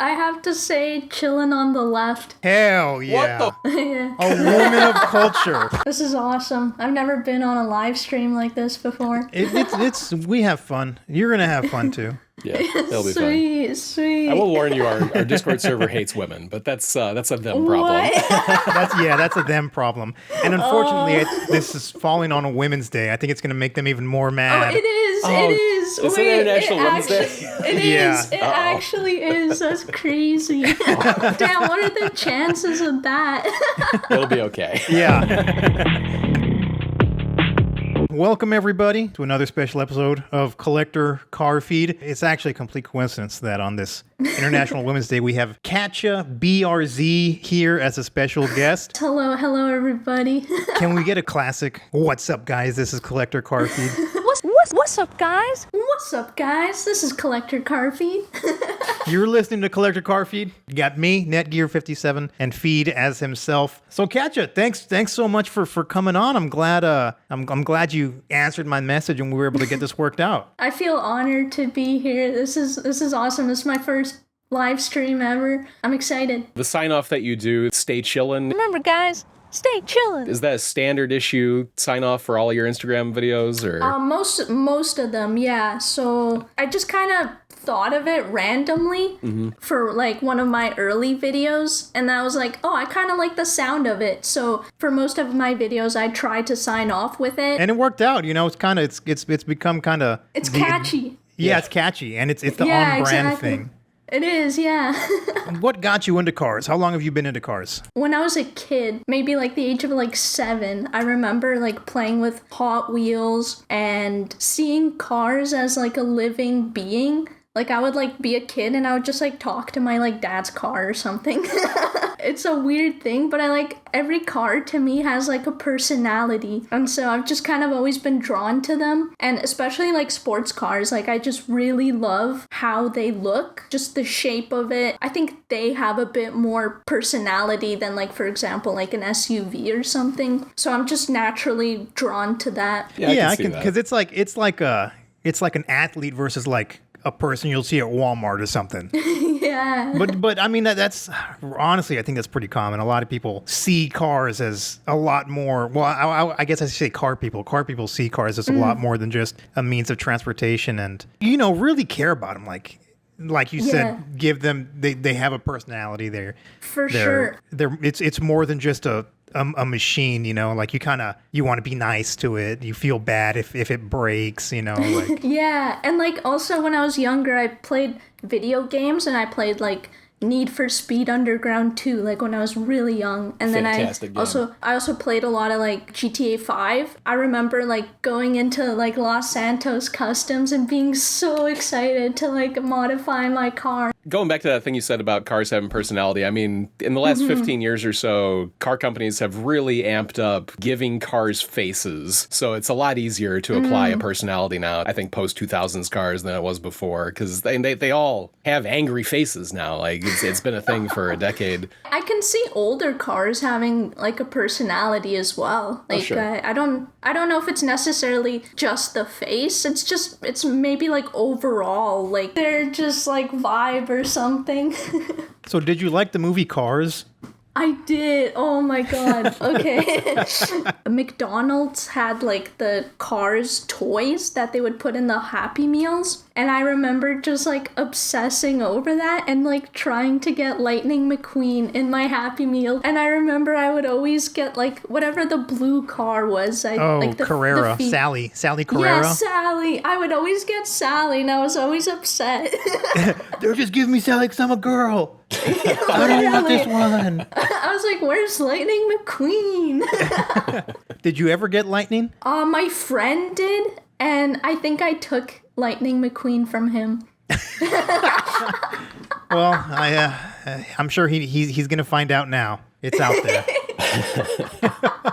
I have to say Chillin on the left. Hell yeah. What Yeah. A woman of culture. This is awesome. I've never been on a live stream like this before. We have fun. You're going to have fun too. Yeah, it'll be fun. Sweet. I will warn you, our Discord server hates women, but that's a them problem. That's a them problem. And unfortunately, this is falling on a Women's Day. I think it's going to make them even more mad. Oh, it is. It is. Is it International Women's Day? It is. It actually is. That's crazy. Damn, what are the chances of that? It'll be okay. Yeah. Welcome, everybody, to another special episode of Collector Car Feed. It's actually a complete coincidence that on this International Women's Day, we have Katya BRZ here as a special guest. Hello, everybody. Can we get a classic, what's up, guys? This is Collector Car Feed. What's up, guys? What's up, guys? This is Collector Car Feed. You're listening to Collector Car Feed. You got me, Netgear57, and Feed as himself. So, Katya, thanks so much for coming on. I'm glad I'm glad you answered my message and we were able to get this worked out. I feel honored to be here. This is awesome. This is my first live stream ever. I'm excited. The sign-off that you do, stay chillin'. Remember, guys, stay chillin'. Is that a standard issue sign-off for all your Instagram videos? Or most of them, yeah. So I just kind of thought of it randomly for like one of my early videos, and I was like, oh, I kind of like the sound of it. So for most of my videos, I try to sign off with it, and it worked out. You know, it's become kind of catchy. Yeah, it's catchy, and it's the on-brand thing. It is, yeah. What got you into cars? How long have you been into cars? When I was a kid, maybe like the age of like 7, I remember like playing with Hot Wheels and seeing cars as like a living being. Like I would like be a kid and I would just like talk to my like dad's car or something. It's a weird thing, but I like every car to me has like a personality. And so I've just kind of always been drawn to them. And especially like sports cars, like I just really love how they look, just the shape of it. I think they have a bit more personality than like, for example, like an SUV or something. So I'm just naturally drawn to that. Yeah, I can because it's like an athlete versus like a person you'll see at Walmart or something. Yeah. But I mean, that's honestly, I think that's pretty common. A lot of people see cars as a lot more. Well, I guess I should say car people. Car people see cars as a lot more than just a means of transportation, and really care about them. Like you said, give them. They have a personality. Sure. It's more than just a machine, like you want to be nice to it. You feel bad if it breaks, like. Yeah, and like also when I was younger, I played video games and I played like Need for Speed Underground 2, like when I was really young. And then I also played a lot of like GTA 5. I remember like going into like Los Santos Customs and being so excited to like modify my car. Going back to that thing you said about cars having personality, I mean, in the last 15 years or so, car companies have really amped up giving cars faces. So it's a lot easier to apply a personality now, I think, post-2000s cars than it was before, because they all have angry faces now. Like, it's been a thing for a decade. I can see older cars having like a personality as well. Like, sure. I don't know if it's necessarily just the face. It's maybe like overall, like they're just like vibe or something. So did you like the movie Cars? I did. Oh my god. Okay. McDonald's had like the Cars toys that they would put in the Happy Meals. And I remember just like obsessing over that and like trying to get Lightning McQueen in my Happy Meal. And I remember I would always get like whatever the blue car was. Carrera. Sally Carrera. Yeah, Sally. I would always get Sally and I was always upset. They're just giving me Sally because I'm a girl. I don't want this one. I was like, where's Lightning McQueen? Did you ever get Lightning? My friend did, and I think I took Lightning McQueen from him. Well, I'm sure he's going to find out now. It's out there.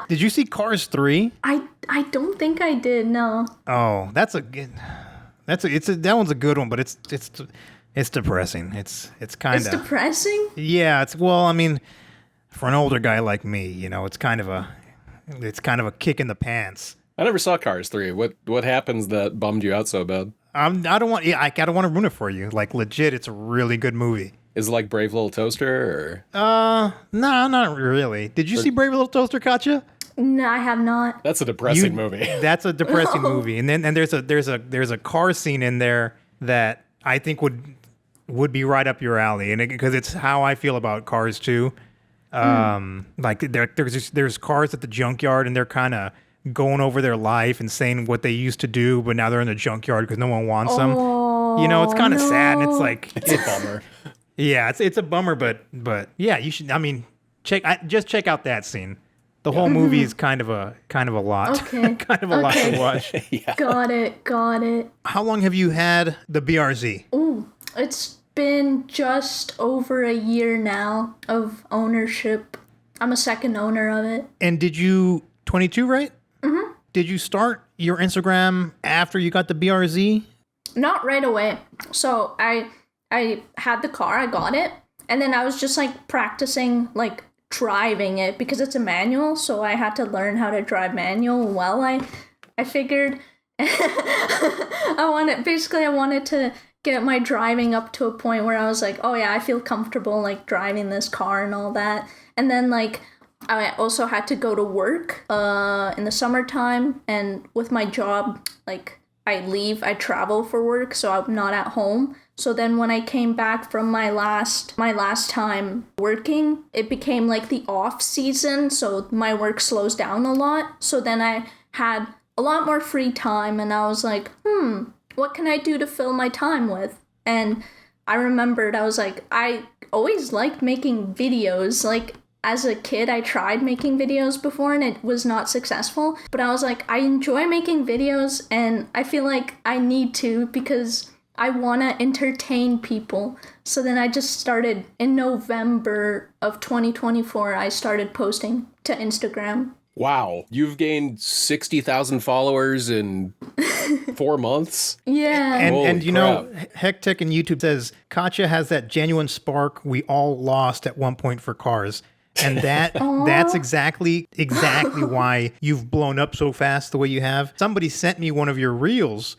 Did you see Cars 3? I don't think I did, no. Oh, that one's a good one, but it's depressing. It's kind of... It's depressing? Yeah, for an older guy like me, it's kind of a kick in the pants. I never saw Cars 3. What happens that bummed you out so bad? I don't want to ruin it for you. Like, legit, it's a really good movie. Is it like Brave Little Toaster? Or? No, not really. Did you see Brave Little Toaster, Katya? No, I have not. That's a depressing movie. That's a depressing movie. And then there's a car scene in there that I think would be right up your alley, and because it's how I feel about cars too. Like there's cars at the junkyard, and they're kind of going over their life and saying what they used to do, but now they're in the junkyard because no one wants them. You know, it's kind of sad, and it's like it's a bummer. Yeah, it's a bummer, but yeah, you should. I mean, just check out that scene. The whole movie is kind of a lot. Okay. Kind of a lot to watch. Yeah. Got it. How long have you had the BRZ? Ooh, it's been just over a year now of ownership. I'm a second owner of it. And did you 22, right? Mm-hmm. Did you start your Instagram after you got the BRZ? Not right away. So I had the car, I got it, and then I was just like practicing like driving it because it's a manual, so I had to learn how to drive manual. Well, I figured I wanted to get my driving up to a point where I was like, oh yeah, I feel comfortable like driving this car and all that. And then like I also had to go to work in the summertime, and with my job, like I travel for work, so I'm not at home. So then when I came back from my last time working, it became like the off season, so my work slows down a lot. So then I had a lot more free time, and I was like, what can I do to fill my time with? And I remembered, I was like, I always liked making videos. Like as a kid, I tried making videos before and it was not successful. But I was like, I enjoy making videos, and I feel like I need to because I want to entertain people. So then I just started in November of 2024, I started posting to Instagram. Wow. You've gained 60,000 followers in 4 months? Yeah. And you know, Hectic and YouTube says, Katya has that genuine spark we all lost at one point for cars. And that's exactly why you've blown up so fast the way you have. Somebody sent me one of your reels.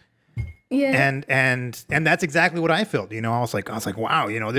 Yeah. And that's exactly what I felt. You know, I was like, wow, you know,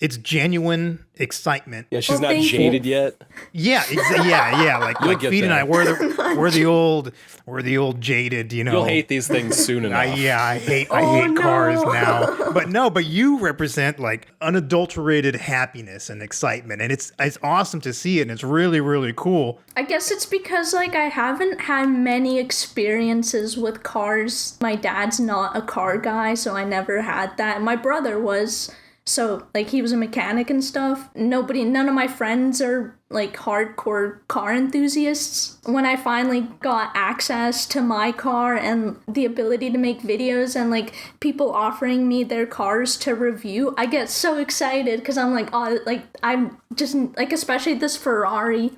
it's genuine excitement. Yeah, she's not jaded yet. Yeah, yeah. Like Feed and I, we're the old jaded. You know, you'll hate these things soon enough. I hate cars now. But you represent like unadulterated happiness and excitement, and it's awesome to see it. And it's really, really cool. I guess it's because like I haven't had many experiences with cars. My dad's not a car guy, so I never had that. My brother was. So, like, he was a mechanic and stuff. None of my friends are, like, hardcore car enthusiasts. When I finally got access to my car and the ability to make videos and, like, people offering me their cars to review, I get so excited because I'm like, oh, like, I'm just, like, especially this Ferrari.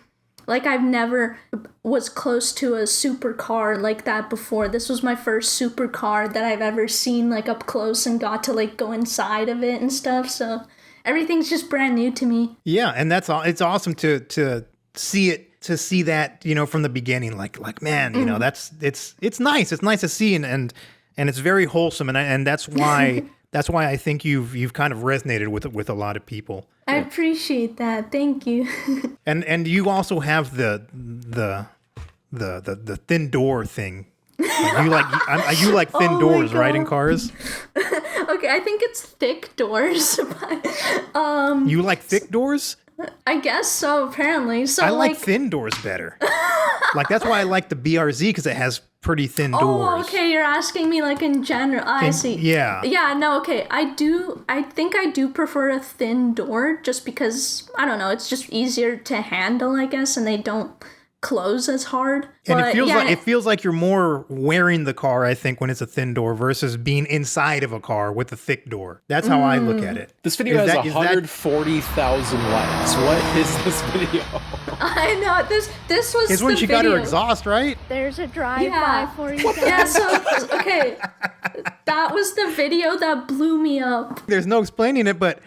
Like, I've never was close to a supercar like that before. This was my first supercar that I've ever seen, like, up close and got to, like, go inside of it and stuff. So everything's just brand new to me. Yeah, and it's awesome to see it, to see that, you know, from the beginning. Like man, you know, it's nice. It's nice to see, and it's very wholesome, and that's why I think you've kind of resonated with a lot of people. I appreciate that. Thank you. And you also have the thin door thing. You like thin doors, right, in cars? Okay, I think it's thick doors. But, you like thick doors? I guess so, apparently. So I like thin doors better. Like, that's why I like the BRZ, because it has pretty thin doors. Oh, okay, you're asking me like in general. I see. Yeah. Yeah, no, okay. I think I do prefer a thin door just because, I don't know, it's just easier to handle, I guess, and they don't close as hard. And but it feels like you're more wearing the car, I think, when it's a thin door versus being inside of a car with a thick door. That's how I look at it. This video has 140,000 likes. What is this video? I know, this was it's when she got her exhaust, right? There's a drive-by for you guys. Yeah, so, okay, that was the video that blew me up. There's no explaining it, but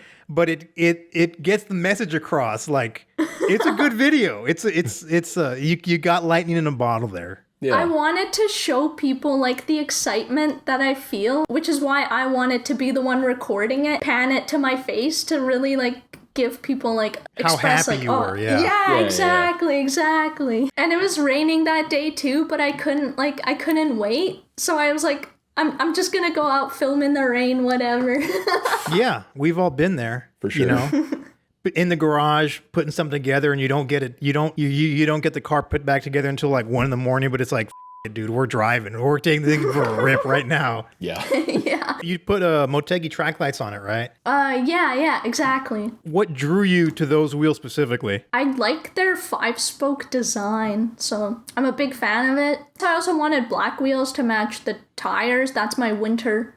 it gets the message across. Like, it's a good video. You got lightning in a bottle there. Yeah. I wanted to show people like the excitement that I feel, which is why I wanted to be the one recording it, pan it to my face to really like give people like express happy like, you were, yeah. Yeah, exactly. And it was raining that day too, but I couldn't wait. So I was like, I'm just gonna go out, film in the rain, whatever. Yeah, we've all been there. For sure. You know? In the garage, putting something together, and you don't get it. You don't get the car put back together until like 1 a.m. But it's like, it, dude, we're driving. We're taking the thing for a rip right now. Yeah. Yeah. You put Motegi track lights on it, right? Yeah, exactly. What drew you to those wheels specifically? I like their 5-spoke design, so I'm a big fan of it. I also wanted black wheels to match the tires. That's my winter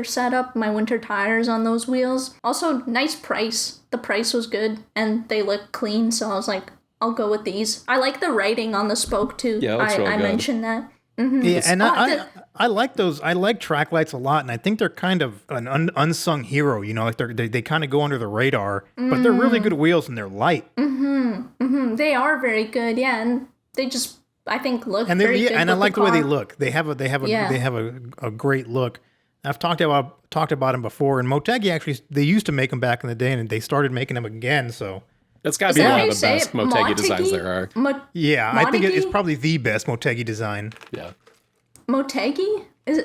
setup, my winter tires on those wheels. Also, nice price. The price was good, and they look clean, so I was like, I'll go with these. I like the writing on the spoke, too. Yeah, that's real I good. mentioned that. Yeah, and I like those. I like track lights a lot, and I think they're kind of an unsung hero. You know, like they kind of go under the radar, but they're really good wheels and they're light. They are very good, yeah, and they just, I think, look And very good and I with like the way car. they look. They have a great look. I've talked about them before, and Motegi actually they used to make them back in the day, and they started making them again. So That's got to Is be that one how of you the say best it? Motegi designs there are. yeah, I think it's Motegi? probably the best Motegi design. Yeah. Motegi? Is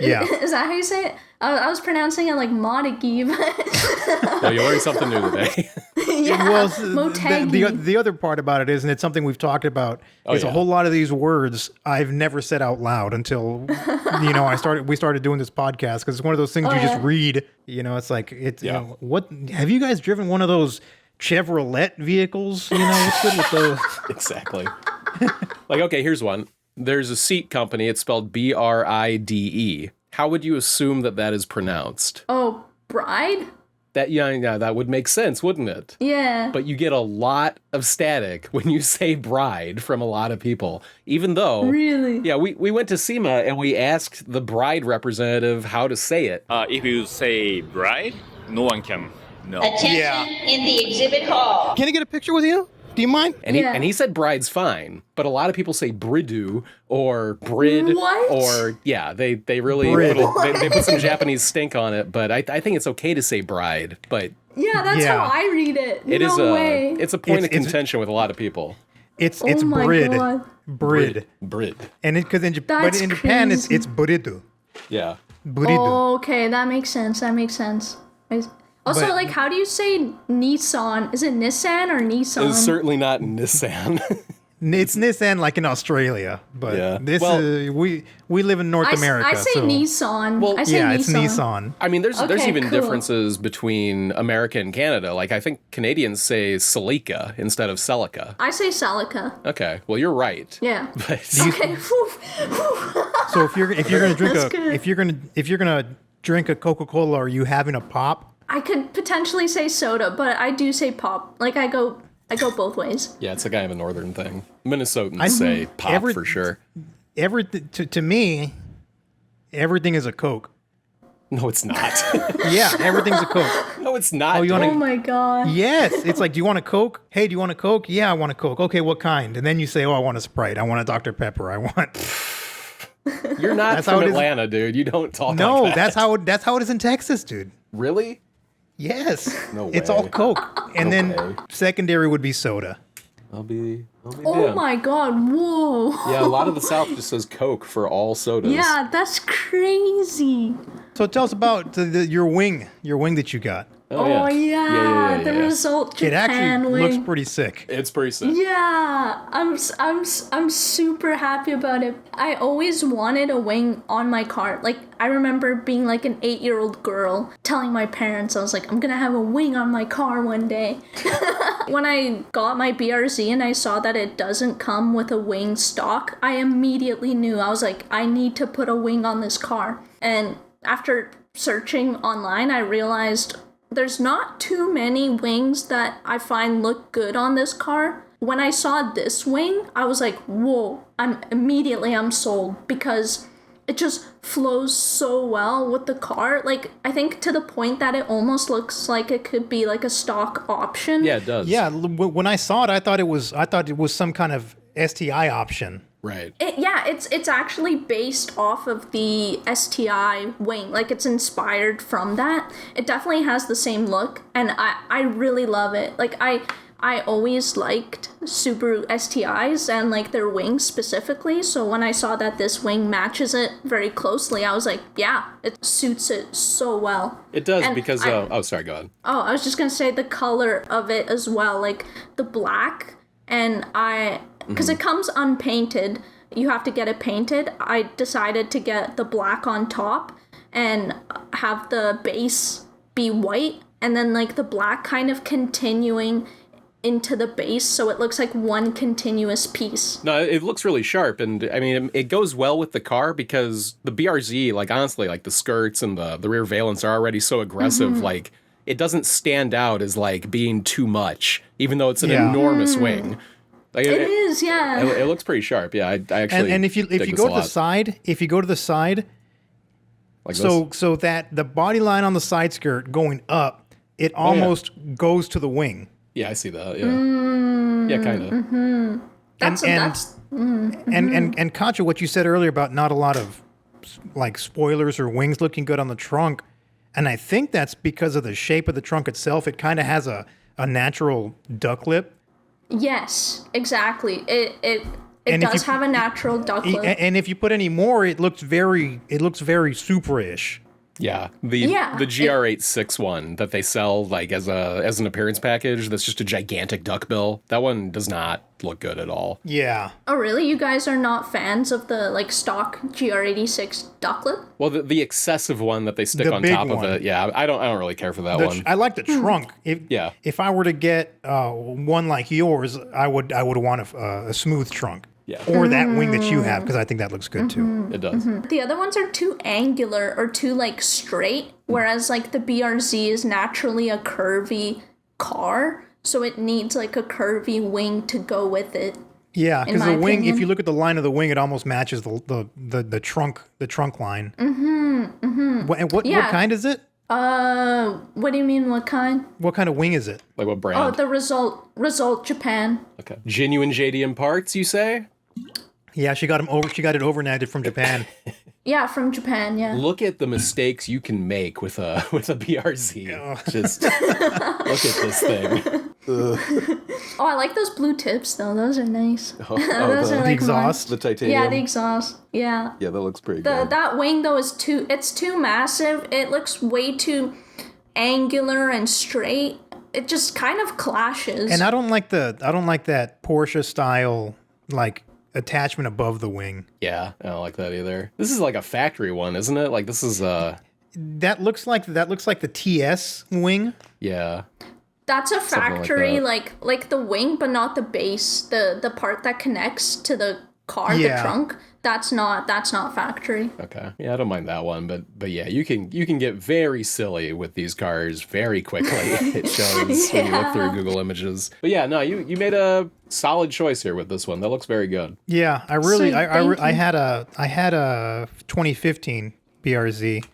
that how you say it? I was pronouncing it like Motegi, but No, you learned something new today. yeah, Well, Motegi. the other part about it is, and it's something we've talked about, is yeah. a whole lot of these words I've never said out loud until we started doing this podcast, because it's one of those things you just read. You know, it's like you know, what have you guys driven one of those Chevrolet vehicles? You know, what's good with those? Exactly. Like, okay, here's one. There's a seat company. It's spelled BRIDE. How would you assume that is pronounced? Oh, bride? That would make sense, wouldn't it? Yeah. But you get a lot of static when you say bride from a lot of people, even though... Really? Yeah, we went to SEMA and we asked the bride representative how to say it. If you say bride, no one can know. Attention in the exhibit hall. Can I get a picture with you? Do you mind? And he said bride's fine, but a lot of people say bridu or brid. What? Or, yeah, they really Brid. they put some Japanese stink on it, but I think it's okay to say bride. But Yeah, that's Yeah. how I read it. it is way. it's a point of It's- contention with a lot of people. It's Oh my brid. God. Brid. Brid. And because in That's Japan crazy. it's burido. Yeah. Burido. Oh, okay, that makes sense. Also, But- like, how do you say Nissan? Is it Nissan or Nissan? It's certainly not Nissan. It's Nissan like in Australia, but Yeah. this Well- we live in North America. I say so Nissan. Well, I say yeah, Nissan. it's Nissan. I mean, there's Okay, even cool. differences between America and Canada. Like, I think Canadians say Celica instead of Celica. I say Celica. Okay, well, you're right. Yeah. But Okay. So if you're gonna drink That's good. if you're gonna drink a Coca-Cola, are you having a pop? I could potentially say soda, but I do say pop. Like I go both ways. yeah, it's a kind of a northern thing. Minnesotans say pop for sure. Everything to me, everything is a Coke. No, it's not. Yeah, everything's a Coke. No, it's not. Oh, you wanna- Oh my god. Yes, it's like, do you want a Coke? Hey, do you want a Coke? Yeah, I want a Coke. Okay, what kind? And then you say, oh, I want a Sprite. I want a Dr. Pepper. I want. You're not That's from how it is. Atlanta, dude. You don't talk No, like that. that's how it is in Texas, dude. Really? Yes, No it's all way. Coke, and Okay. then secondary would be soda. I'll be Oh damned. my god. Whoa. Yeah, a lot of the South just says Coke for all sodas. Yeah, that's crazy. So tell us about your wing that you got. Oh yeah. The result It Japan actually wing. looks pretty sick. It's pretty sick. Yeah, I'm super happy about it. I always wanted a wing on my car. Like I remember being like an 8-year-old girl telling my parents I was like, I'm gonna have a wing on my car one day. When I got my BRZ and I saw that it doesn't come with a wing stock, I immediately knew. I was like, I need to put a wing on this car. And after searching online, I realized there's not too many wings that I find look good on this car. When I saw this wing, I was like, whoa, I'm sold because it just flows so well with the car. Like, I think to the point that it almost looks like it could be like a stock option. Yeah, it does. Yeah, when I saw it, I thought it was some kind of STI option. Right. Yeah, it's actually based off of the STI wing. Like, it's inspired from that. It definitely has the same look, and I really love it. Like, I always liked Subaru STIs and like their wings specifically, so when I saw that this wing matches it very closely, I was like, yeah, it suits it so well. It does, and because sorry, go ahead. Oh, I was just gonna say the color of it as well, like the black, and because it comes unpainted, you have to get it painted. I decided to get the black on top and have the base be white, and then like the black kind of continuing into the base, so it looks like one continuous piece. No, it looks really sharp, and I mean, it goes well with the car because the BRZ, like honestly, like the skirts and the rear valence are already so aggressive, like it doesn't stand out as like being too much, even though it's an enormous wing. Like, it is, yeah. It looks pretty sharp, yeah. I actually and if you go to the side, like so that the body line on the side skirt going up, it almost goes to the wing. Yeah, I see that. Yeah, yeah, kind of. And Katya, what you said earlier about not a lot of like spoilers or wings looking good on the trunk, and I think that's because of the shape of the trunk itself. It kind of has a natural duck lip. Yes, exactly. It does have a natural duck lip. And if you put any more, it looks very Supra-ish. Yeah, the GR86 one that they sell like as an appearance package, that's just a gigantic duckbill. That one does not look good at all. Yeah. Oh, really? You guys are not fans of the like stock GR86 ducklet? Well, the excessive one that they stick on top of it. Yeah, I don't really care for that one. I like the trunk. If I were to get one like yours, I would want a smooth trunk. Yeah. Or that wing that you have, because I think that looks good too. It does. The other ones are too angular or too like straight, whereas like the BRZ is naturally a curvy car, so it needs like a curvy wing to go with it. Yeah, because the wing, if you look at the line of the wing, it almost matches the trunk line. What kind is it? What do you mean, what kind? What kind of wing is it? Like what brand? Oh, the Result Japan. Okay. Genuine JDM parts, you say? Yeah, she got it overnighted from Japan. Yeah, from Japan, yeah. Look at the mistakes you can make with a BRZ. Just look at this thing. Oh, I like those blue tips though. Those are nice. Those are the exhaust, the titanium. Yeah, the exhaust. Yeah. Yeah, that looks pretty good. That wing though is too massive. It looks way too angular and straight. It just kind of clashes. And I don't like that Porsche style like attachment above the wing. Yeah, I don't like that either. This is like a factory one, isn't it? Like this is that looks like the TS wing. Yeah. That's a factory like the wing, but not the base. The part that connects to the car, the trunk. That's not factory. Okay. Yeah, I don't mind that one, but yeah, you can get very silly with these cars very quickly. It shows when you look through Google Images. But yeah, no, you made a solid choice here with this one. That looks very good. Yeah, I had a 2015 BRZ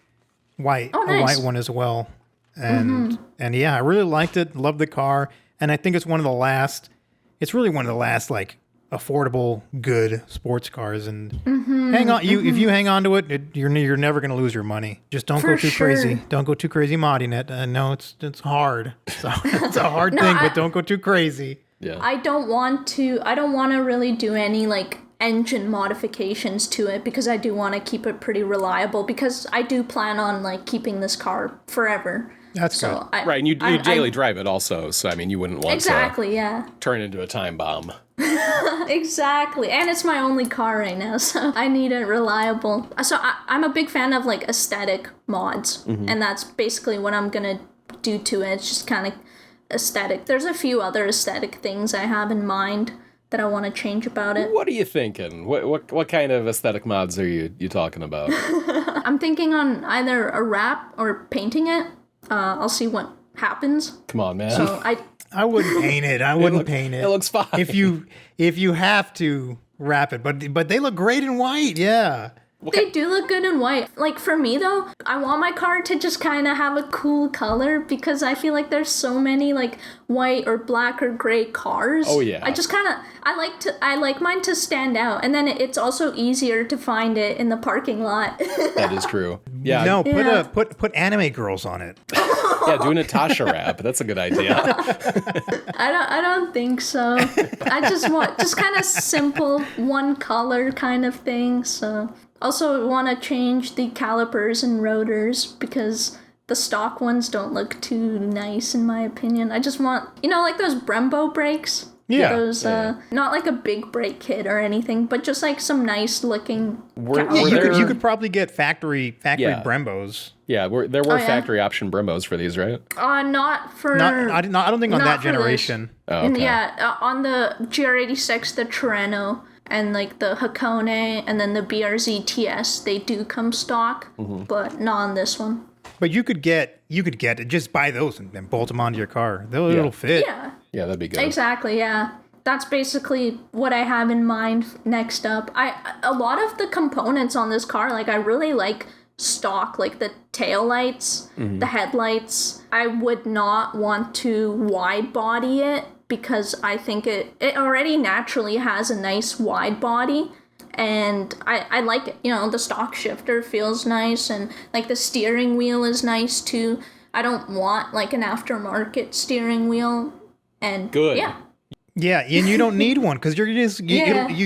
white, a white one as well. And yeah, I really liked it. Loved the car, and I think it's one of the last. It's really one of the last like affordable, good sports cars. And hang on, if you hang on to it, you're never gonna lose your money. Just don't go too crazy. Don't go too crazy modding it. No, it's hard. So it's a hard thing, but don't go too crazy. Yeah. I don't want to really do any like engine modifications to it because I do want to keep it pretty reliable because I do plan on like keeping this car forever. That's good. Right, and you daily drive it also, so I mean you wouldn't want to turn it into a time bomb. Exactly, and it's my only car right now, so I need it reliable. So I'm a big fan of like aesthetic mods, and that's basically what I'm gonna do to it. It's just kind of aesthetic. There's a few other aesthetic things I have in mind that I want to change about it. What are you thinking? What kind of aesthetic mods are you talking about? I'm thinking on either a wrap or painting it. I'll see what happens. Come on, man. So I wouldn't paint it. I wouldn't paint it. It looks fine. If you have to wrap it, but they look great in white. Yeah. They do look good in white. Like for me though, I want my car to just kind of have a cool color because I feel like there's so many like white or black or gray cars. Oh yeah. I just kind of I like mine to stand out, and then it's also easier to find it in the parking lot. That is true. Yeah. No, put anime girls on it. Yeah, do a Natasha rap. That's a good idea. I don't think so. I just want just kind of simple one color kind of thing. So also want to change the calipers and rotors because the stock ones don't look too nice in my opinion. I just want, like those Brembo brakes. Yeah. Those, not like a big brake kit or anything, but just like some nice looking. You could probably get factory Brembos. Yeah, there were factory option Brembos for these, right? Not for. I don't think on that generation. Oh, okay. Yeah, on the GR86, the Terreno, and like the Hakone, and then the BRZ TS, they do come stock, but not on this one. But you could get it, just buy those and bolt them onto your car. It'll fit. Yeah. Yeah, that'd be good. Exactly, yeah. That's basically what I have in mind next up. A lot of the components on this car, like I really like stock, like the tail lights, the headlights. I would not want to wide body it because I think it already naturally has a nice wide body. And I like it. The stock shifter feels nice, and like the steering wheel is nice too. I don't want like an aftermarket steering wheel. And good. Yeah, and you don't need one because you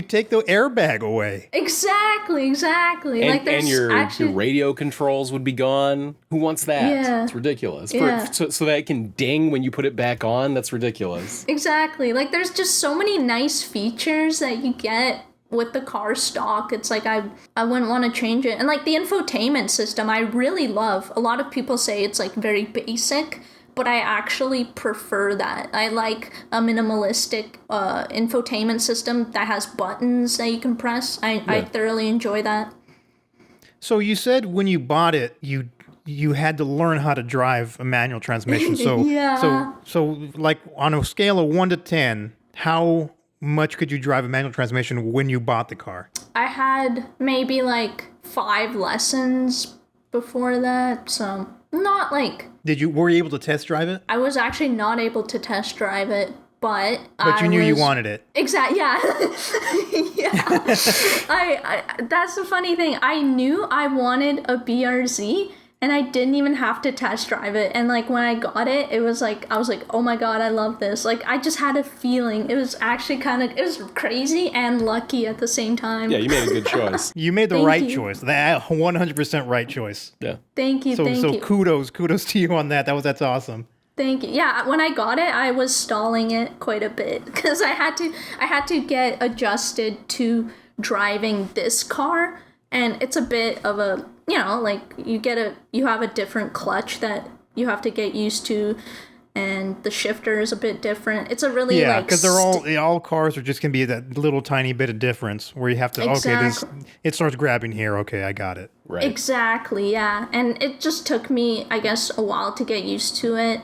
take the airbag away. Exactly. And your radio controls would be gone. Who wants that? Yeah. It's ridiculous. Yeah. So that it can ding when you put it back on. That's ridiculous. Exactly. Like there's just so many nice features that you get with the car stock. It's like I wouldn't want to change it. And like the infotainment system, I really love. A lot of people say it's like very basic, but I actually prefer that. I like a minimalistic infotainment system that has buttons that you can press. I thoroughly enjoy that. So you said when you bought it, you had to learn how to drive a manual transmission. So so like on a scale of 1 to 10, how much could you drive a manual transmission when you bought the car? I had maybe like 5 lessons before that, so not like. Were you able to test drive it? I was actually not able to test drive it, but you knew you wanted it. Exactly. Yeah. Yeah. I that's the funny thing. I knew I wanted a BRZ, and I didn't even have to test drive it. And like when I got it, I was like, oh my god, I love this. Like I just had a feeling. It was actually it was crazy and lucky at the same time. Yeah, you made a good choice. You made the right choice. That 100% right choice. Yeah. Thank you. So kudos to you on that. That's awesome. Thank you. Yeah, when I got it, I was stalling it quite a bit because I had to get adjusted to driving this car, and it's a bit of a, like you have a different clutch that you have to get used to, and the shifter is a bit different. It's a really because they're all cars are just gonna be that little tiny bit of difference where you have to it starts grabbing here. Okay, I got it. Right. Exactly. Yeah, and it just took me, I guess, a while to get used to it.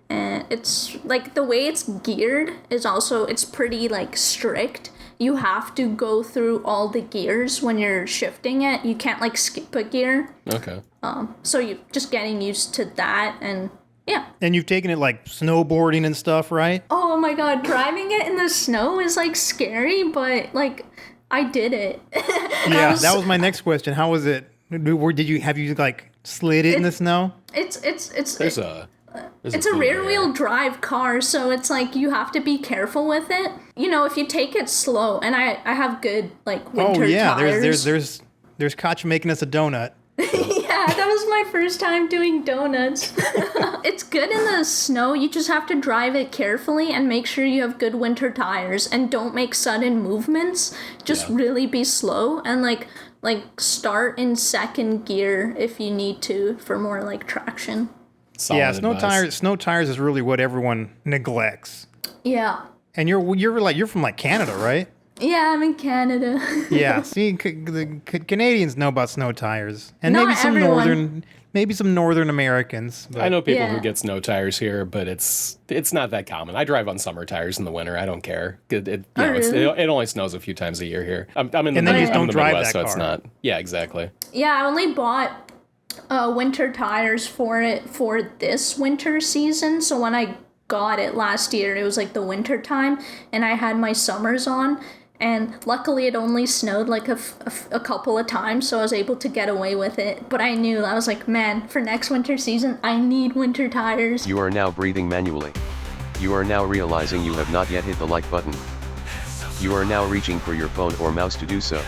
And it's like the way it's geared is also, it's pretty like strict. You have to go through all the gears when you're shifting it. You can't like skip a gear. Okay. So you just getting used to that, and yeah. And you've taken it like snowboarding and stuff, right? Oh my god, driving it in the snow is like scary, but like I did it. Yeah, that was my next question. How was it? Have you like slid it in the snow? It's a rear-wheel drive car, so it's like you have to be careful with it. If you take it slow, and I have good like winter tires. There's Katya making us a donut. Yeah, that was my first time doing donuts. It's good in the snow. You just have to drive it carefully and make sure you have good winter tires and don't make sudden movements. Just really be slow and like start in second gear if you need to for more like traction. Solid Snow tires is really what everyone neglects. Yeah. And you're from like Canada, right? Yeah, I'm in Canada. Yeah, see, the Canadians know about snow tires, and Not maybe some everyone. maybe some Northern Americans. But I know people Yeah. who get snow tires here, but it's not that common. I drive on summer tires in the winter. I don't care. It only snows a few times a year here. I'm in the, And then you just I'm in don't the drive Midwest, that so it's car. not. Yeah, exactly. Yeah, I only bought winter tires for it for this winter season. So when I got it last year, it was like the winter time, and I had my summers on. And luckily, it only snowed like a couple of times, so I was able to get away with it. But I knew, I was like, man, for next winter season, I need winter tires. You are now breathing manually. You are now realizing you have not yet hit the like button. You are now reaching for your phone or mouse to do so.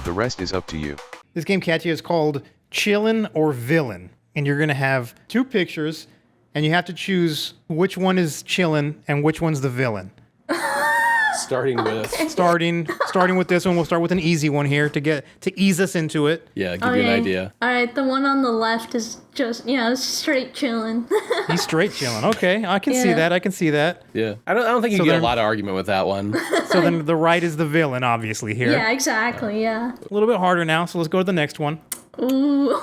The rest is up to you. This game, Katya, is called Chillin or Villain. And you're going to have 2 pictures, and you have to choose which one is chillin' and which one's the villain. Starting with Starting with this one, we'll start with an easy one here to ease us into it. give you an idea. All right, the one on the left is just, straight chilling. He's straight chilling. Okay, I can see Yeah. that. I can see that. Yeah, I don't think you So get then- a lot of argument with that one. So then the right is the villain, obviously here. Yeah, exactly, yeah. A little bit harder now, so let's go to the next one. Ooh.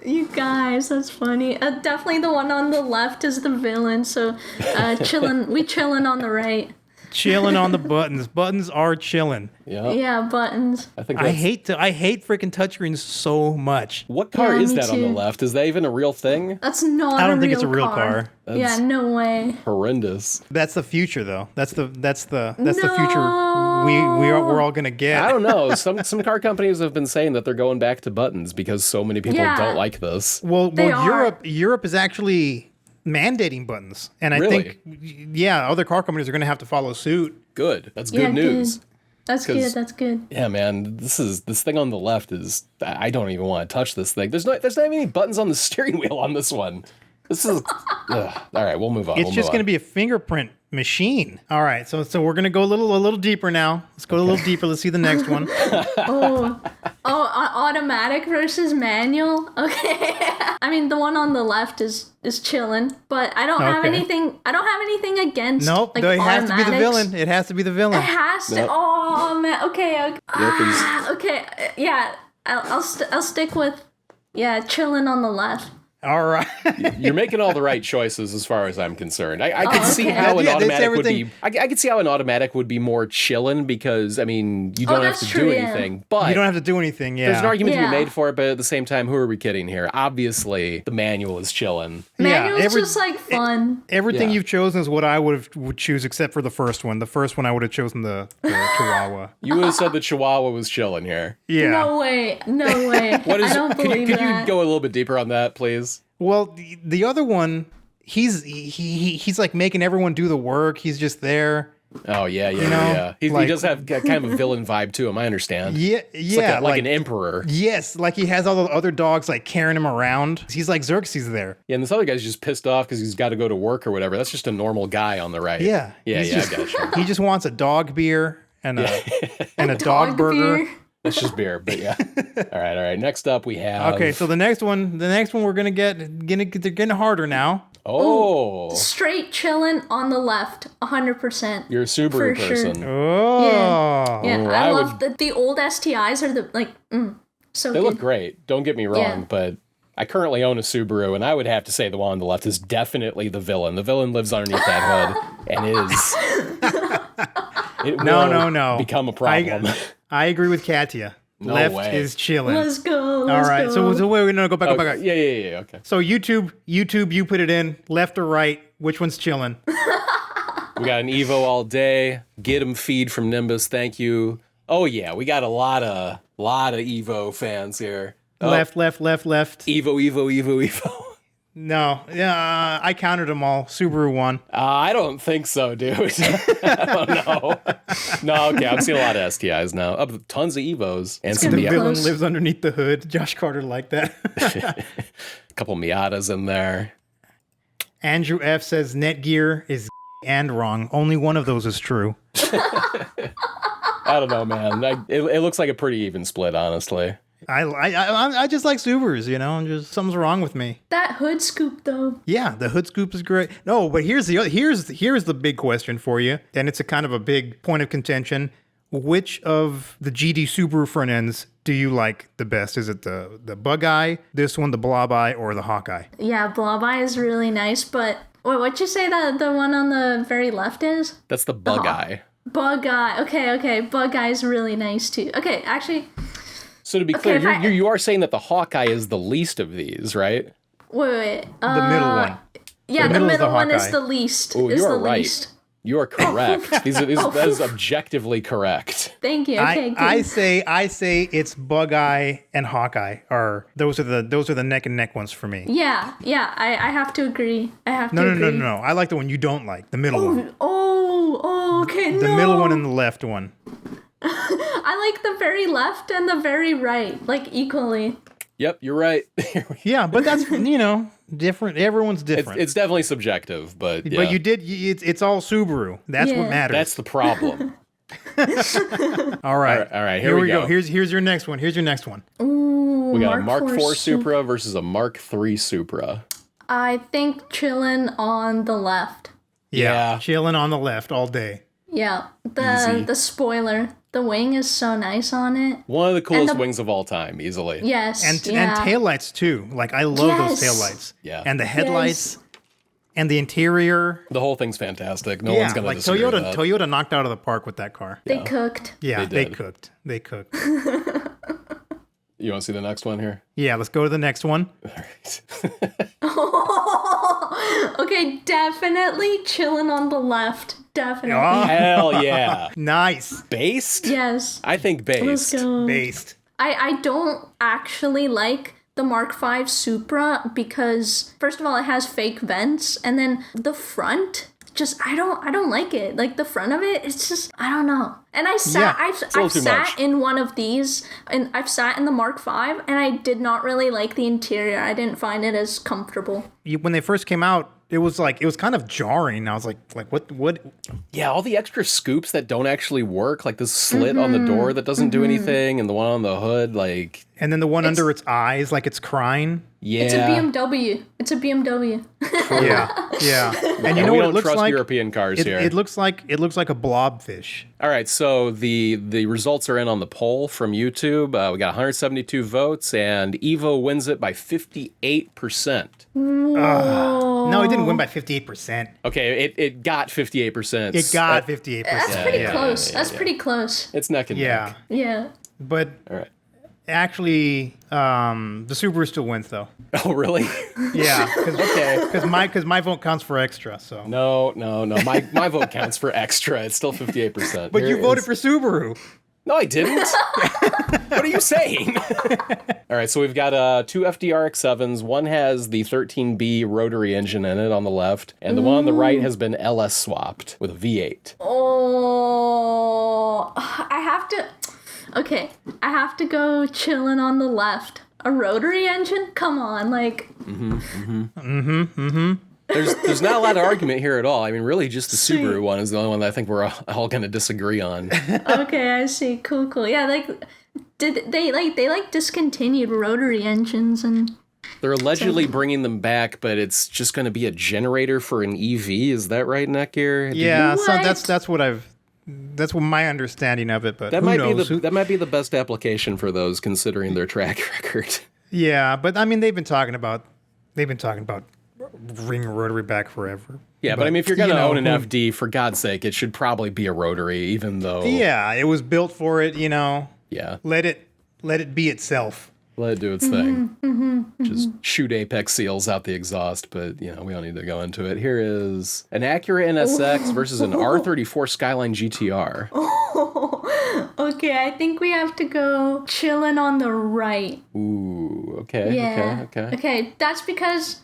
You guys, that's funny. Definitely the one on the left is the villain, so we chillin' on the right. Chilling on the buttons. Buttons are chilling. Yeah, Yeah, buttons. I think I that's, hate freaking touchscreens so much. What car Yeah, is me that on the too. left? Is that even a real thing? That's not I don't think it's a real car. Yeah, no way. Horrendous. That's the future, though. That's the future we're all gonna get. I don't know. Some car companies have been saying that they're going back to buttons because so many people Yeah. don't like this. Well, They are. Europe is actually mandating buttons, and I Really? think other car companies are going to have to follow suit. Good. That's Yeah, good news. good. That's 'Cause- good, that's good. Yeah, man. This thing on the left is. I don't even want to touch this thing. There's not even any buttons on the steering wheel on this one. This is. Ugh. All right, we'll move on. It's just going to be a fingerprint machine. All right, so we're going to go a little deeper now. Let's go a little deeper. Let's see the next one. Automatic versus manual. Okay. I mean, the one on the left is chillin', but I don't have Okay. anything. I don't have anything against. Nope, like, it has to be the automatics. villain. It has to be the villain. It has to. Nope. Oh man. Okay. Yeah, 'cause- Okay. Yeah. I'll stick with chillin' on the left. All right. You're making all the right choices as far as I'm concerned. I could see okay. how an Yeah, that's automatic would be. everything. I could see how an automatic would be more chillin' because I mean you don't have that's to true, do yeah. anything. But You don't have to do anything. Yeah. there's an argument to Yeah. be made for it. But at the same time, who are we kidding here? Obviously, the manual is chillin'. Manual's just like fun. Everything Yeah. you've chosen is what I would choose, except for the first one. The first one I would have chosen the Chihuahua. You would have said the Chihuahua was chillin' here. Yeah. No way. No way. What is? I don't Could believe you that. go a little bit deeper on that, please? Well, the other one, he's like making everyone do the work. He's just there. Oh yeah. know, He like- does have kind of a villain vibe to him. I understand. Yeah, It's yeah, like an emperor. Yes, like he has all the other dogs like carrying him around. He's like Xerxes there. Yeah, and this other guy's just pissed off because he's got to go to work or whatever. That's just a normal guy on the right. Yeah, Yeah, he's I just- got you. He just wants a dog beer and a dog burger. beer. That's just beer, but yeah. All right. Next up, we have. Okay, so the next one we're gonna get they're getting harder now. Oh, Straight chillin' on the left, 100%. you're a Subaru For sure. person. Oh, Yeah, Oh, I I love the old STIs are so They good. look great. Don't get me wrong, Yeah. but I currently own a Subaru, and I would have to say the one on the left is definitely the villain. The villain lives underneath that hood and is. It will no. become a problem. I agree with Katya. No Left way. is chilling. Let's go. All Let's right, go. so we're gonna go back up. Okay, yeah. Okay. So YouTube, you put it in left or right. Which one's chilling? We got an Evo all day. Get 'em feed from Nimbus. Thank you. Oh yeah, we got a lot of Evo fans here. Oh, Left. Evo. No, yeah, I counted them all. Subaru won. I don't think so, dude. I don't know. No, okay, I'm seeing a lot of STIs now. Tons of Evos and some gonna The be villain close. lives underneath the hood. Josh Carter liked that. a couple Miatas in there. Andrew F says Netgear is and wrong. Only one of those is true. I don't know, man. It looks like a pretty even split, honestly. I just like Subarus, you know. And just something's wrong with me. That hood scoop though. Yeah, the hood scoop is great. No, but here's the big question for you, and it's a kind of a big point of contention. which of the GD Subaru front ends do you like the best? Is it the Bug Eye, this one, the Blob Eye, or the Hawkeye? Yeah, Blob Eye is really nice, but wait, what'd you say that the one on the very left is? That's the Bug Eye. Bug Eye. Okay. Bug Eye is really nice too. Okay, actually. So to be clear, you are saying that the Hawkeye is the least of these, right? Wait. The middle one. Yeah, the middle one is Hawkeye. the least. Oh, you are right. Least. You are correct. That is objectively correct. Thank you. Okay, good. I say it's Bug Eye and Hawkeye are those are the neck and neck ones for me. Yeah. I have to agree. No. I like the one you don't like, the middle one. Okay. The middle one and the left one. I like the very left and the very right, like equally. Yep, you're right. Yeah, but that's different. Everyone's different. It's definitely subjective, but yeah. But it's all Subaru. That's what matters. That's the problem. All right. All right. Here we go. Here's your next one. Ooh, We got a Mark IV IV Supra versus a Mark III Supra. I think Chillin on the left. Yeah. Chilling on the left all day. Yeah, Easy. the spoiler. The wing is so nice on it. One of the coolest wings of all time, easily. Yes. And taillights too. Like I love those taillights. Yeah. And the headlights and the interior. The whole thing's fantastic. No one's gonna like disagree with that. Toyota knocked out of the park with that car. They cooked. Yeah, They they did. cooked. They cooked. You want to see the next one here? Yeah, let's go to the next one. Okay, definitely Chillin on the left. Definitely. Oh, Hell yeah. nice. Based? Yes. I think Let's based. go. Based. I don't actually like the Mark V Supra because first of all it has fake vents and then the front just I don't like it. Like the front of it, it's just I don't know. And I sat I've sat in one of these and I've sat in the Mark V and I did not really like the interior. I didn't find it as comfortable. When they first came out, it was kind of jarring. I was like what? Yeah, all the extra scoops that don't actually work, like this slit on the door that doesn't do anything, and the one on the hood, like... And then the one under its eyes, like it's crying. Yeah. It's a BMW. Yeah. And you know we what don't it looks trust like? European cars here. It looks like a blobfish. All right, so the results are in on the poll from YouTube. We got 172 votes, and Evo wins it by 58%. No, it didn't win by 58%. Okay, it got 58%. It got 58%. That's pretty close. That's pretty close. It's neck and neck. Yeah. But All right. actually, the Subaru still wins though. Oh, really? Yeah. Because my vote counts for extra. So. No. My vote counts for extra. It's still 58%. But you voted for Subaru. No, I didn't. What are you saying? All right, so we've got two FDRX7s. One has the 13B rotary engine in it on the left, and the one on the right has been LS swapped with a V8. Oh, I have to go Chillin on the left. A rotary engine? Come on, like. There's not a lot of argument here at all. I mean, really, just the Subaru one is the only one that I think we're all going to disagree on. Okay, I see. Cool. Yeah, they discontinued rotary engines and. They're allegedly bringing them back, but it's just going to be a generator for an EV. Is that right, Netgear? Yeah, so that's what my understanding of it. But that who might knows? that might be the best application for those, considering their track record. Yeah, but I mean, they've been talking about bringing rotary back forever. Yeah, but I mean, if you're going to own an FD, for God's sake, it should probably be a rotary, even though... Yeah, it was built for it, Yeah. Let it be itself. Let it do its thing. Just shoot apex seals out the exhaust, but, we don't need to go into it. Here is an Acura NSX versus an R34 Skyline GTR. Okay, I think we have to go Chillin on the right. Ooh, okay, Yeah. Okay, that's because,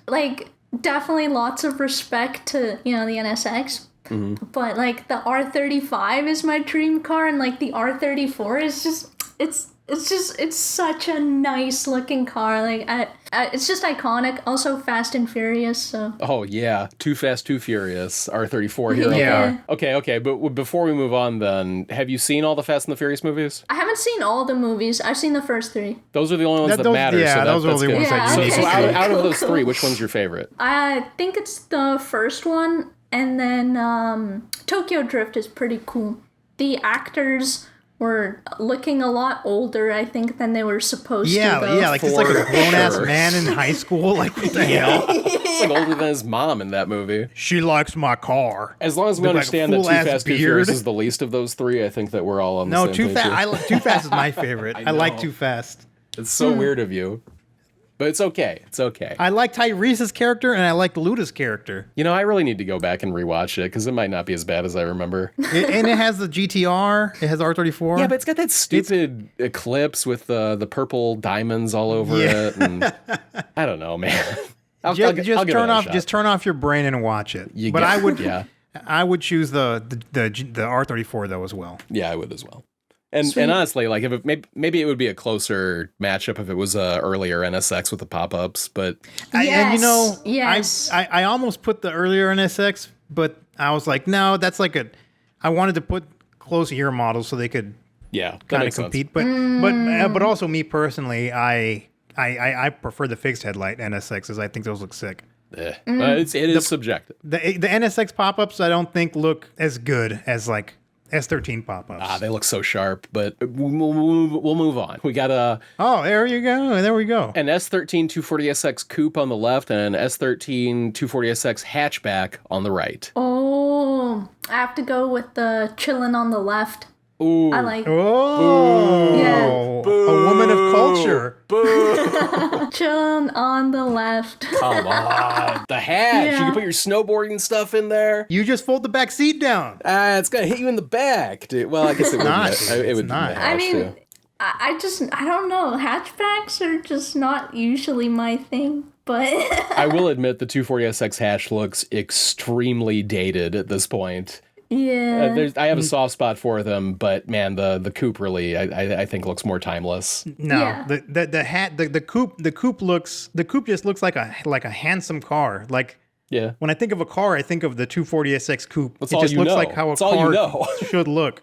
definitely lots of respect to, the NSX. Mm-hmm. But, the R35 is my dream car, and, the R34 is just, it's such a nice looking car. It's just iconic. Also Fast and Furious, so. Oh, yeah. Too Fast, Too Furious. R34 hero Yeah. car. Okay. But before we move on, then, have you seen all the Fast and the Furious movies? I haven't seen all the movies. I've seen the first 3. Those are the only ones that matter. Yeah, those are the only ones that you need So to see. out of those 3, which one's your favorite? I think it's the first one, and then Tokyo Drift is pretty cool. The actors were looking a lot older, I think, than they were supposed to. Yeah, like it's like a For grown-ass sure. man in high school. Like, what the hell? It's like older than his mom in that movie. She likes my car. As long as we With, like, understand that Too full-ass Fast, Too beard. Furious is the least of those three, I think that we're all on the No, same Too page. Fast. Too Fast is my favorite. I like know. Too Fast. It's so weird of you. But it's okay. It's okay. I like Tyrese's character and I like Luda's character. You know, I really need to go back and rewatch it because it might not be as bad as I remember. And it has the GTR. It has R34. Yeah, but it's got that stupid Eclipse with the purple diamonds all over it. And I don't know, man. I'll give it a shot. Just turn off your brain and watch it. I would choose the R34 though as well. Yeah, I would as well. And honestly, like if maybe it would be a closer matchup if it was a earlier NSX with the pop-ups, but I almost put the earlier NSX, but I was like, no, that's like I wanted to put close year models so they could kind of compete. Sense. But also me personally, I prefer the fixed headlight NSXs. I think those look sick. It is subjective. The NSX pop-ups I don't think look as good as like S13 pop-ups. They look so sharp, but we'll move on. We got there you go. There we go. An S13 240SX coupe on the left and an S13 240SX hatchback on the right. Oh, I have to go with the Chillin on the left. Ooh. I like. Oh, yeah. A woman of culture. Chillin on the left. Come on, the hatch. Yeah. You can put your snowboarding stuff in there. You just fold the back seat down. It's gonna hit you in the back, dude. Well, I guess it would. It would not. Hatch, I mean, too. I don't know. Hatchbacks are just not usually my thing. But I will admit the 240SX hatch looks extremely dated at this point. Yeah. I have a soft spot for them, but man, the coupe really, I think looks more timeless. No, Yeah. the coupe just looks like a handsome car. Like, Yeah. when I think of a car, I think of the 240SX coupe. That's it all just you looks know. like how a That's all car you know. should look.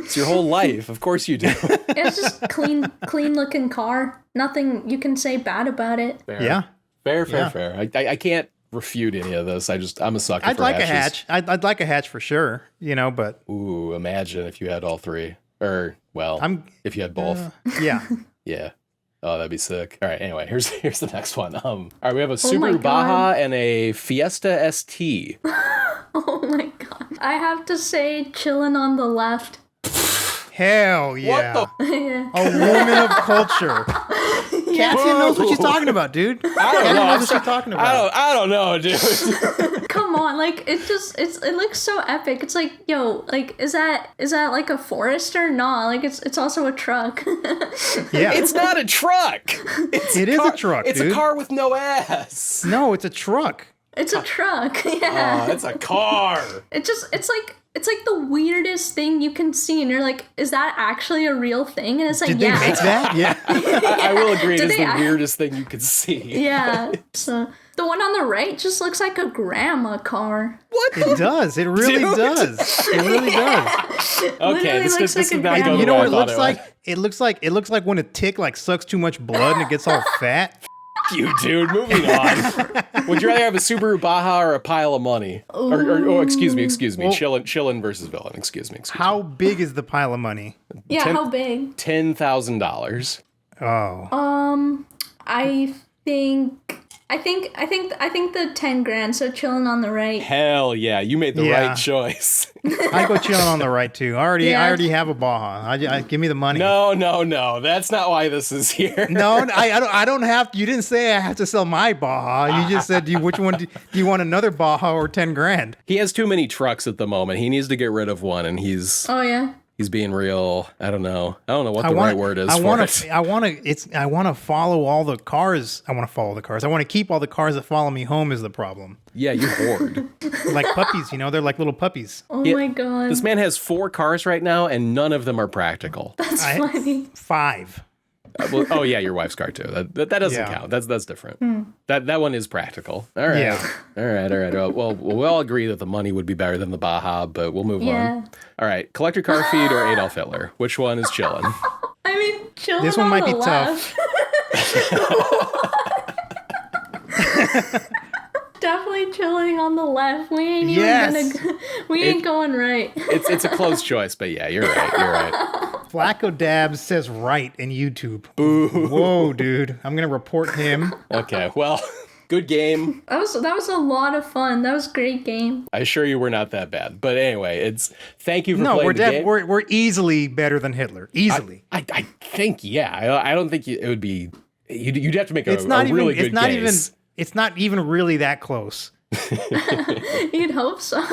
It's your whole life. Of course you do. It's just clean looking car. Nothing you can say bad about it. Fair. Yeah. Fair. I can't refute any of this. I'm a sucker I'd for like hatches. a hatch. I'd like a hatch for sure, but Ooh, imagine if you had all three. Or, well, if you had both. yeah. Yeah. Oh, that'd be sick. All right, anyway, here's the next one. All right, we have a my Subaru God. Baja and a Fiesta ST. Oh my god. I have to say Chillin on the left. Hell yeah. What Yeah. A woman of culture. Katya knows what she's talking about, dude. I don't know. knows what she's talking about. I don't know, dude. Come on, like it looks so epic. It's like, yo, like is that like a Forester? Nah, like it's also a truck. Yeah. It's not a truck. It is a truck, It's dude. a car with no ass. No, it's a truck. It's a truck. Yeah. It's a car. It's like the weirdest thing you can see, and you're like, is that actually a real thing? And it's like, Did they yeah. make that? Yeah. I will agree. It Did is they the act- weirdest thing you could see. Yeah. So the one on the right just looks like a grandma car. What? It does. It really Dude. does. It really does. Okay, Literally this looks is like a not grandma. going You the know way what I it thought looks would. like? It looks like when a tick like sucks too much blood and it gets all fat. You, dude. Moving on. Would you rather have a Subaru Baja or a pile of money? Or excuse me. Well- Chillin versus Villain. Excuse me. How big is the pile of money? Yeah, Ten- how big? $10,000. Oh. I think the 10 grand, so Chillin on the right. Hell yeah, you made the Yeah. right choice. I go chilling on the right too. I Yeah. already have a Baja. I give me the money. No. That's not why this is here. No, I don't have. You didn't say I have to sell my Baja. You just said, which one do you want? Another Baja or 10 grand? He has too many trucks at the moment. He needs to get rid of one, and he's Oh yeah. being real. I don't know what the right word is I for want it. to. I want to follow all the cars. I want to follow the cars. I want to keep all the cars that follow me home. Is the problem? Yeah, you're bored. Like puppies, they're like little puppies. Oh Yeah, my god. This man has 4 cars right now, and none of them are practical. That's funny. 5. Well, oh yeah, your wife's car too. That doesn't Yeah. count. That's different. That one is practical. All right. Yeah. All right. Well, we'll all agree that the money would be better than the Baja, but we'll move Yeah. on. All right. Collector car feed or Adolf Hitler? Which one is chillin'? I mean, Chillin This one on might the be tough. left. Definitely chilling on the left. We ain't Yes. even gonna. We ain't going right. It's a close choice, but yeah, you're right. You're right. Flacco Dabs says right in YouTube. Boo. Whoa, dude. I'm going to report him. Okay, well, good game. That was a lot of fun. That was a great game. I assure you we're not that bad. But anyway, thank you for No, playing we're the game. we're easily better than Hitler. Easily. I think, yeah. I don't think it would be. You'd have to make a really good case. It's not even really that close. You'd hope so.